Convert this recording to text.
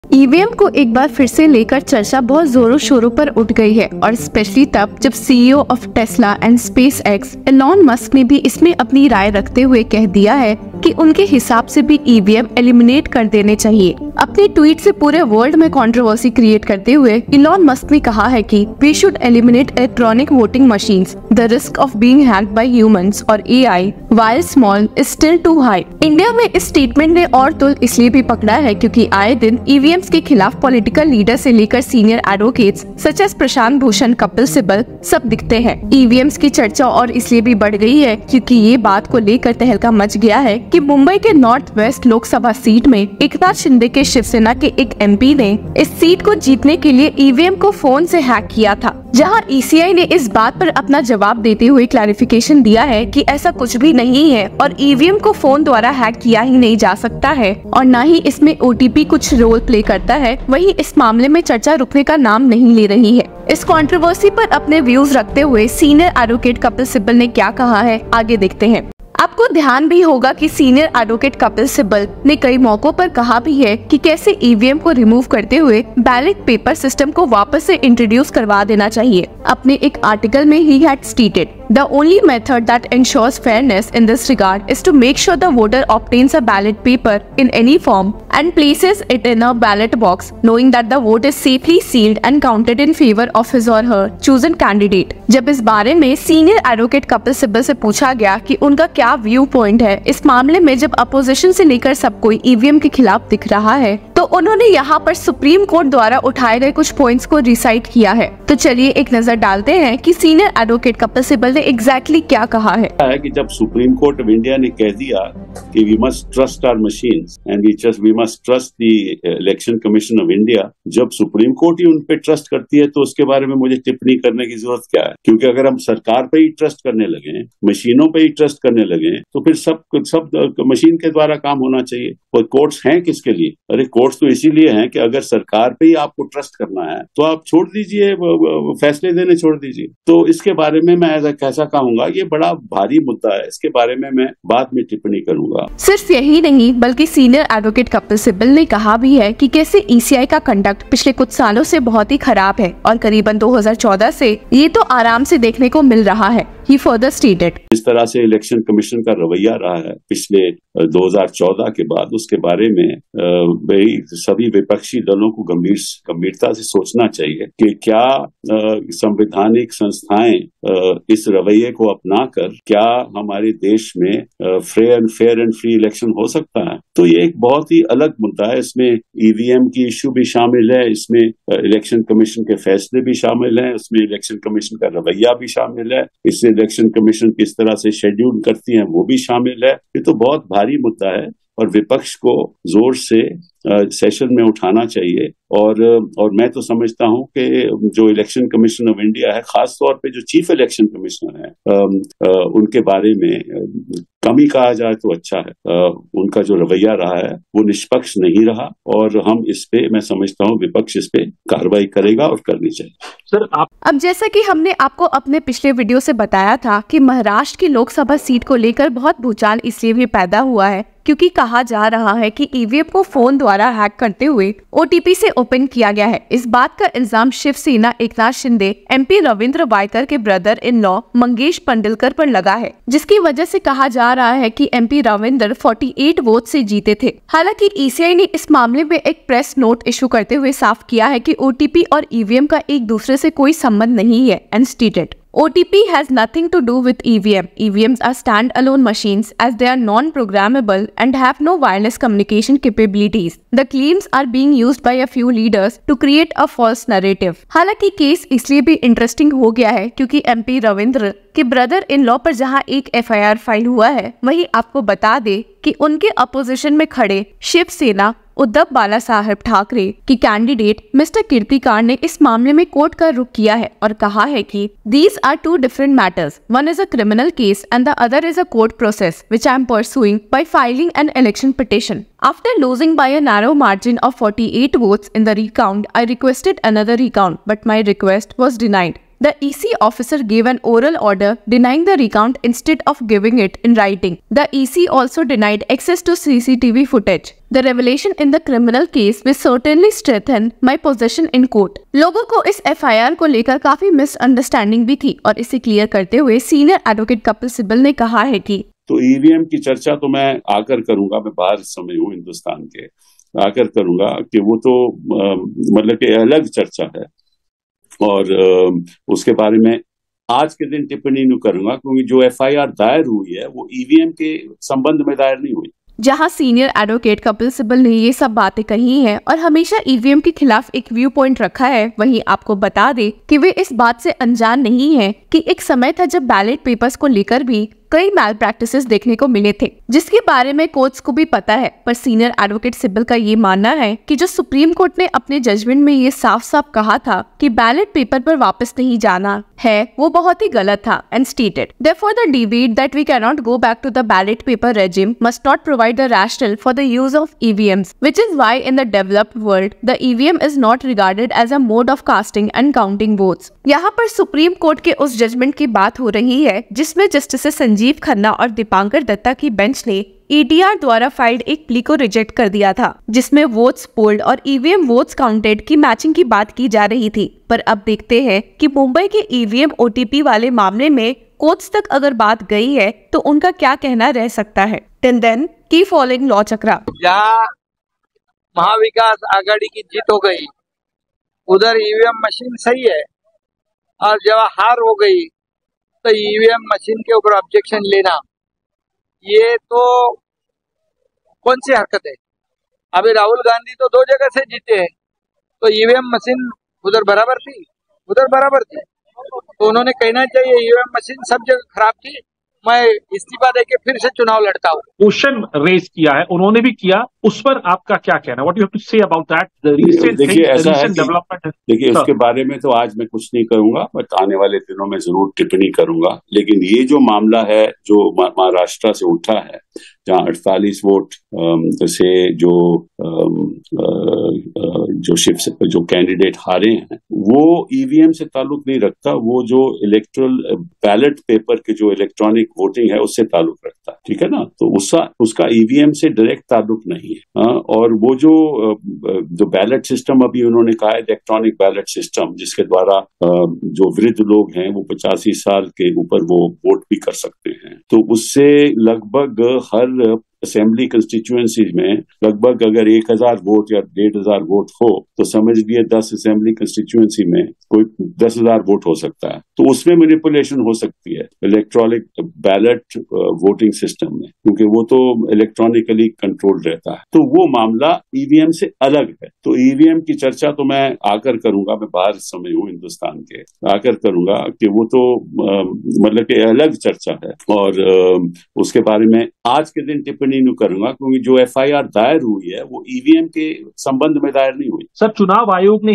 EVM को एक बार फिर से लेकर चर्चा बहुत जोरों शोरों पर उठ गई है और स्पेशली तब जब CEO of Tesla and SpaceX Elon Musk ने भी इसमें अपनी राय रखते हुए कह दिया है कि उनके हिसाब से भी ईवीएम एलिमिनेट कर देने चाहिए। अपने ट्वीट से पूरे वर्ल्ड में कंट्रोवर्सी क्रिएट करते हुए एलॉन मस्क ने कहा है कि we should eliminate electronic voting machines. The risk of being hacked by humans और AI while small is still too high. India में इस स्टेटमेंट ने और तुल इसलिए भी पकड़ा है क्योंकि आए दिन ईवीएम्स के खिलाफ पॉलिटिकल लीडर से लेकर senior advocates such as Prashant Bhushan, Kapil Sibal सब दिखते हैं। ईवीएम्स की चर्चा और इसलिए भी बढ़ गई है क्योंकि ये बात को लेकर तहलका मच गया है कि मुंबई के नॉर्थ वेस्ट लोकसभा सीट में एकनाथ शिंदे के शिवसेना के एक एमपी ने इस सीट को जीतने के लिए ईवीएम को फोन से हैक किया था, जहां ईसीआई ने इस बात पर अपना जवाब देते हुए क्लैरिफिकेशन दिया है कि ऐसा कुछ भी नहीं है और ईवीएम को फोन द्वारा हैक किया ही नहीं जा सकता है और न ही इसमें ओटीपी कुछ रोल प्ले करता है। वहीं इस मामले में चर्चा रुकने का नाम नहीं ले रही है। इस कंट्रोवर्सी पर अपने व्यूज रखते हुए सीनियर एडवोकेट कपिल सिब्बल ने क्या कहा है, आगे देखते हैं। आपको ध्यान भी होगा कि सीनियर एडवोकेट कपिल सिब्बल ने कई मौकों पर कहा भी है कि कैसे ईवीएम को रिमूव करते हुए बैलेट पेपर सिस्टम को वापस से इंट्रोड्यूस करवा देना चाहिए। अपने एक आर्टिकल में he had stated the only method that ensures fairness in this regard is to make sure the voter obtains a ballot paper in any form and places it in a ballot box knowing that the vote is safely sealed and counted in favour of his or her chosen candidate. जब इस बारे में senior advocate Kapil Sibal से पूछा गया कि उनका क्या व्यू पॉइंट है इस मामले में, जब अपोजिशन से लेकर सब कोई ईवीएम के खिलाफ दिख रहा है, तो उन्होंने यहाँ पर सुप्रीम कोर्ट द्वारा उठाए गए कुछ पॉइंट्स को रिसाइट किया है। तो चलिए एक नजर डालते हैं कि सीनियर एडवोकेट कपिल सिब्बल ने एग्जैक्टली क्या कहा है। कि जब सुप्रीम कोर्ट ऑफ इंडिया ने कह दिया कि we must trust our machines and we must trust the election commission of India, जब सुप्रीम कोर्ट ही उन पे ट्रस्ट करती है तो उसके बारे में मुझे टिप्पणी करने की जरूरत क्या है? क्योंकि अगर हम सरकार पे ही ट्रस्ट करने लगे, मशीनों पे ही ट्रस्ट करने लगे, तो फिर सब मशीन के द्वारा काम होना चाहिए। और कोर्ट्स हैं किसके लिए? अरे कोर्ट्स तो इसीलिए हैं कि अगर सरकार पे ही आपको ट्रस्ट करना है तो आप छोड़ दीजिए, फैसले देने छोड़ दीजिए। तो इसके बारे में मैं कैसा कहूंगा, ये बड़ा भारी मुद्दा है, इसके बारे में मैं बाद में टिप्पणी करूंगा। सिर्फ यही नहीं बल्कि सीनियर एडवोकेट कपिल सिब्बल ने कहा भी है कि कैसे ईसीआई का कंडक्ट पिछले कुछ सालों से बहुत ही खराब है और करीबन 2014 से ये तो आराम से देखने को मिल रहा है। He further stated, इस तरह से इलेक्शन कमीशन का रवैया रहा है पिछले 2014 के बाद, उसके बारे में सभी विपक्षी दलों को गंभीरता से सोचना चाहिए कि क्या संवैधानिक संस्थाएं इस रवैये को अपनाकर क्या हमारे देश में फेयर एंड फ्री इलेक्शन हो सकता है। तो ये एक बहुत ही अलग मुद्दा है, इसमें ईवीएम की इश्यू भी शामिल है, इसमें इलेक्शन कमीशन के फैसले भी शामिल हैं, इसमें इलेक्शन कमीशन का रवैया भी शामिल है, इससे इलेक्शन कमीशन किस तरह से शेड्यूल करती है वो भी शामिल है। ये तो बहुत भारी मुद्दा है और विपक्ष को जोर से सेशन में उठाना चाहिए। और मैं तो समझता हूं कि जो इलेक्शन कमीशन ऑफ इंडिया है, खास तौर पे जो चीफ इलेक्शन कमिश्नर है, उनके बारे में कम ही कहा जाए तो अच्छा है। उनका जो रवैया रहा है वो निष्पक्ष नहीं रहा और हम इस पे, मैं समझता हूँ विपक्ष इस पे कार्रवाई करेगा और करनी चाहिए। सर अब जैसा कि हमने आपको अपने पिछले वीडियो से बताया था कि महाराष्ट्र की लोकसभा सीट को लेकर बहुत भूचाल इसलिए भी पैदा हुआ है क्योंकि कहा जा रहा है कि ईवीएम को फोन द्वारा हैक करते हुए ओटीपी से ओपन किया गया है। इस बात का इल्जाम शिवसेना एकनाथ शिंदे एमपी रविंद्र वायकर के ब्रदर इन लॉ मंगेश पंडलकर पर लगा है, जिसकी वजह से कहा जा रहा है कि एमपी रविंद्र 48 वोट से जीते थे। हालांकि ईसीआई ने इस मामले में एक प्रेस नोट इशू करते हुए साफ किया है कि ओटीपी और ईवीएम का एक दूसरे से कोई संबंध नहीं है and stated OTP has nothing to do with EVM. EVMs are stand-alone machines as they are non-programmable and have no wireless communication capabilities. The claims are being used by a few leaders to create a false narrative. हालांकि case इसलिए भी interesting हो गया है क्योंकि MP Ravindra के brother in law पर जहां एक एफआईआर फाइल हुआ है, वहीं आपको बता दे कि उनके अपोजिशन में खड़े शिवसेना उद्धव बाला साहेब ठाकरे की कैंडिडेट मिस्टर कीर्तिकार ने इस मामले में कोर्ट का रुख किया है और कहा है कि these are two different matters. One is a criminal case and the other is a court process which I am pursuing by filing an election petition. After losing by a narrow margin of 48 votes in the recount, I requested another recount, but my request was denied. The EC officer gave an oral order denying the recount instead of giving it in writing. The EC also denied access to CCTV footage. The revelation in the criminal case will certainly strengthen my position in court. लोगों को इस FIR को लेकर काफी misunderstanding भी थी और इसे क्लियर करते हुए सीनियर एडवोकेट कपिल सिब्बल ने कहा है कि तो ईवीएम की चर्चा तो मैं आकर करूंगा, मैं बाहर इस समय हूँ हिंदुस्तान के, आकर करूंगा कि वो तो मतलब कि अलग चर्चा है और उसके बारे में आज के दिन टिप्पणी नहीं करूंगा क्योंकि जो FIR दायर हुई है वो ईवीएम के संबंध में दायर नहीं हुई। जहां सीनियर एडवोकेट कपिल सिब्बल ने ये सब बातें कही हैं और हमेशा ईवीएम के खिलाफ एक व्यू पॉइंट रखा है, वहीं आपको बता दे कि वे इस बात से अनजान नहीं हैं कि एक समय था जब बैलेट पेपर्स को लेकर भी कई मैल प्रैक्टिसेस देखने को मिले थे, जिसके बारे में कोर्ट्स को भी पता है। पर सीनियर एडवोकेट सिब्बल का ये मानना है कि जो सुप्रीम कोर्ट ने अपने जजमेंट में ये साफ साफ कहा था कि बैलेट पेपर पर वापस नहीं जाना है, वो बहुत ही गलत था and stated therefore the debate that we cannot go back to the ballot paper regime must not provide the rationale for the use of EVMs, which is why in the developed world the EVM is not regarded as a mode of casting and counting votes। यहाँ पर supreme court के उस judgement की बात हो रही है जिसमें जस्टिस संजीव खन्ना और दीपांकर दत्ता की बेंच ने EDR द्वारा फाइल्ड एक प्ली को रिजेक्ट कर दिया था, जिसमें वोट्स पोल्ड और EVM वोट्स काउंटेड की मैचिंग की बात की जा रही थी। पर अब देखते हैं कि मुंबई के EVM OTP वाले मामले में कोर्ट्स तक अगर बात गई है तो उनका क्या कहना रह सकता है। टिल देन की फॉलोइंग लॉ चक्रा। जहाँ महाविकास आघाड़ी की जीत हो गई उधर EVM मशीन सही है और जब हार हो गई तो EVM मशीन के ऊपर ऑब्जेक्शन लेना ये तो कौन सी हरकत है। अभी राहुल गांधी तो 2 जगह से जीते हैं तो EVM मशीन उधर बराबर थी तो उन्होंने कहना चाहिए EVM मशीन सब जगह खराब थी, मैं इस्तीफा देके फिर से चुनाव लड़ता हूँ। क्वेश्चन रेज किया है, उन्होंने भी किया, उस पर आपका क्या कहना है? What you have to say about that? देखिए ऐसा है कि देखिए उसके बारे में तो आज मैं कुछ नहीं करूंगा, बट आने वाले दिनों में जरूर टिप्पणी करूंगा। लेकिन ये जो मामला है जो महाराष्ट्र से उठा है जहाँ 48 वोट से जो कैंडिडेट हारे हैं वो ईवीएम से ताल्लुक नहीं रखता, वो जो इलेक्ट्रल बैलेट पेपर के जो इलेक्ट्रॉनिक वोटिंग है उससे ताल्लुक रखता है, ठीक है ना। तो उसका ईवीएम से डायरेक्ट ताल्लुक नहीं है। और वो जो बैलेट सिस्टम अभी उन्होंने कहा है इलेक्ट्रॉनिक बैलेट सिस्टम, जिसके द्वारा जो वृद्ध लोग हैं वो 85 साल के ऊपर वो वोट भी कर सकते हैं, तो उससे लगभग हर असेंबली कंस्टिट्यूएंसी में लगभग अगर 1000 वोट या 1500 वोट हो तो समझ लिए 10 असेंबली कंस्टिट्यूएंसी में कोई 10,000 वोट हो सकता है। तो उसमें मैनिपुलेशन हो सकती है इलेक्ट्रॉनिक बैलेट वोटिंग सिस्टम में, क्योंकि वो तो इलेक्ट्रॉनिकली कंट्रोल रहता है। तो वो मामला ईवीएम से अलग है। तो ईवीएम की चर्चा तो मैं आकर करूंगा, मैं बाहर इस समय हूँ हिंदुस्तान के, आकर करूंगा कि वो तो मतलब कि अलग चर्चा है और उसके बारे में आज के दिन टिप्पणी नहीं करूंगा क्योंकि जो FIR दायर हुई है वो ईवीएम के संबंध में दायर नहीं हुई। सर, चुनाव आयोग ने